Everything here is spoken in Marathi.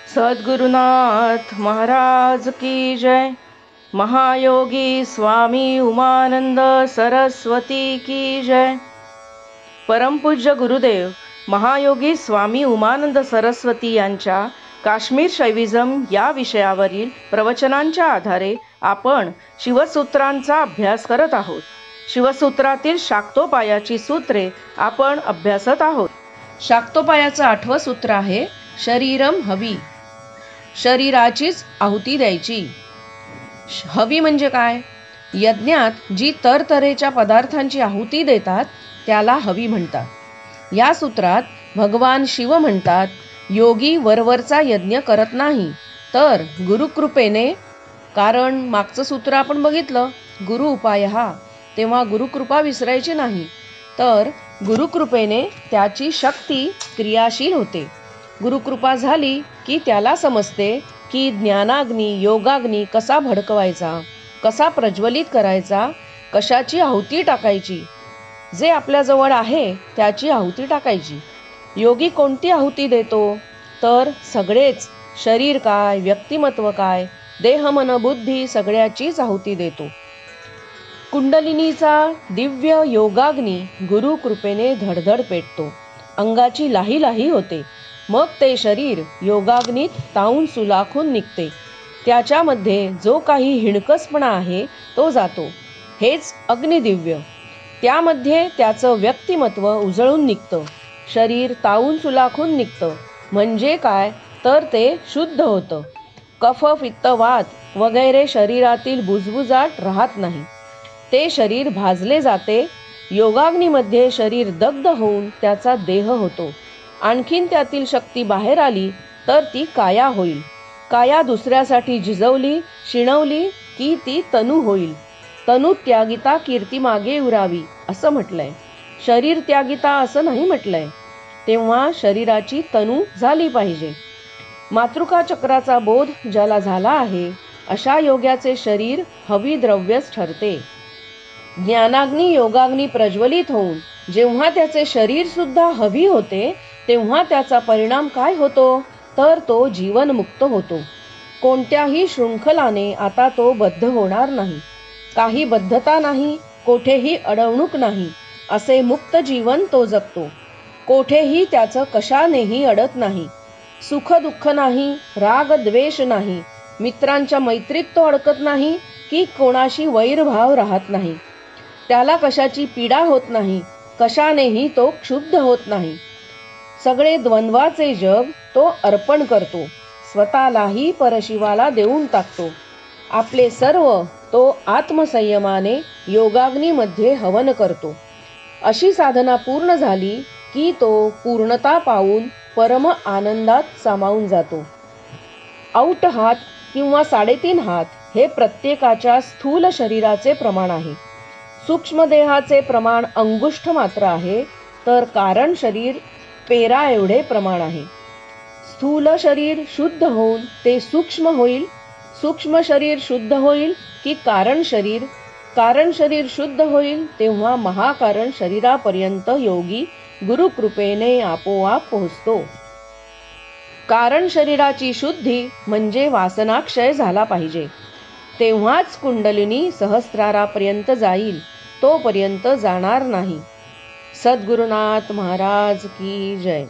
सद्गुरुनाथ महाराज की जय। महायोगी स्वामी उमानंद सरस्वती की जय। परमपूज्य गुरुदेव महायोगी स्वामी उमानंद सरस्वती यांच्या काश्मीर शैविझम या विषयावरील प्रवचनांच्या आधारे आपण शिवसूत्रांचा अभ्यास करत आहोत. शिवसूत्रातील शाक्तोपायाची सूत्रे आपण अभ्यासत आहोत. शाक्तोपायाचं 8वं सूत्र आहे शरीरम हवी. शरीराचीच आहुती द्यायची. हवी म्हणजे काय? यज्ञात जी तरतरेच्या पदार्थांची आहुती देतात त्याला हवी म्हणतात. या सूत्रात भगवान शिव म्हणतात, योगी वरवरचा यज्ञ करत नाही तर गुरुकृपेने, कारण मागचं सूत्र आपण बघितलं गुरु उपाय हा, तेव्हा गुरुकृपा विसरायची नाही, तर गुरुकृपेने त्याची शक्ती क्रियाशील होते. गुरुकृपा झाली की त्याला समजते की ज्ञानाग्नी योगाग्नी कसा भडकवायचा, कसा प्रज्वलित करायचा, कशाची आहुती टाकायची. जे आपल्याजवळ आहे त्याची आहुती टाकायची. योगी कोणती आहुती देतो? तर सगळेच, शरीर काय, व्यक्तिमत्व काय, देह मन बुद्धी सगळ्याचीच आहुती देतो. कुंडलिनीचा दिव्य योगाग्नी गुरु कृपेने धडधड पेटतो, अंगाची लाही लाही होते. मग ते शरीर योगाग्नीत तावून सुलाखून निघते. त्याच्यामध्ये जो काही हिणकसपणा आहे तो जातो. हेच अग्निदिव्य. त्यामध्ये त्याचं व्यक्तिमत्व उजळून निघतं. शरीर तावून सुलाखून निघतं. म्हणजे काय? तर ते शुद्ध होतं. कफ पित्त वात वगैरे शरीरातील बुजबुजाट राहत नाही. ते शरीर भाजले जाते. योगाग्नीमध्ये शरीर दग्ध होऊन त्याचा देह होतो. आणखीन त्यातील शक्ती बाहेर आली तर ती काया होईल. काया दुसऱ्यासाठी झिजवली शिणवली की ती तनू होईल. तनू त्यागिता कीर्ती मागे उरावी असं म्हटलंय. शरीर त्यागिता असं नाही म्हटलंय. तेव्हा शरीराची तनू झाली पाहिजे. मातृका चक्राचा बोध ज्याला झाला आहे अशा योग्याचे शरीर हवी द्रव्यच ठरते. ज्ञानाग्नी योगाग्नी प्रज्वलित होऊन जेव्हा त्याचे शरीर सुद्धा हवी होते तेव्हा त्याचा परिणाम काय होतो? तर तो जीवनमुक्त होतो. कोणत्याही शृंखलाने आता तो बद्ध होणार नाही. काही बद्धता नाही, कोठेही अडवणूक नाही, असे मुक्त जीवन तो जगतो. कोठेही त्याचं कशानेही अडत नाही. सुख दुःख नाही, राग द्वेष नाही, मित्रांच्या मैत्रीत तो अडकत नाही की कोणाशी वैरभाव राहत नाही. त्याला कशाची पीडा होत नाही, कशानेही तो क्षुब्ध होत नाही. सगळे द्वंद्वाचे जग तो अर्पण करतो. स्वतःलाही परशिवाला देऊन टाकतो. आपले सर्व तो आत्मसंयमाने योगाग्नीमध्ये हवन करतो. अशी साधना पूर्ण झाली की तो पूर्णता पावून परम आनंदात सामावून जातो. औट हात किंवा 3.5 हात हे प्रत्येकाच्या स्थूल शरीराचे प्रमाण आहे. सूक्ष्म देहाचे प्रमाण अंगुष्ठ मात्र आहे, तर कारण शरीर पेरा एवढे प्रमाण आहे. स्थूल शरीर शुद्ध होऊन ते सूक्ष्म होईल. सूक्ष्म शरीर शुद्ध होईल की कारण शरीर शुद्ध होईल, तेव्हा महाकारण शरीरापर्यंत योगी गुरुकृपेने आपोआप पोहोचतो. कारण शरीराची शुद्धी म्हणजे वासनाक्षय झाला पाहिजे. तेव्हाच कुंडलिनी सहस्रारापर्यंत जाईल, तोपर्यंत जाणार नाही. सद्गुरुनाथ महाराज की जय.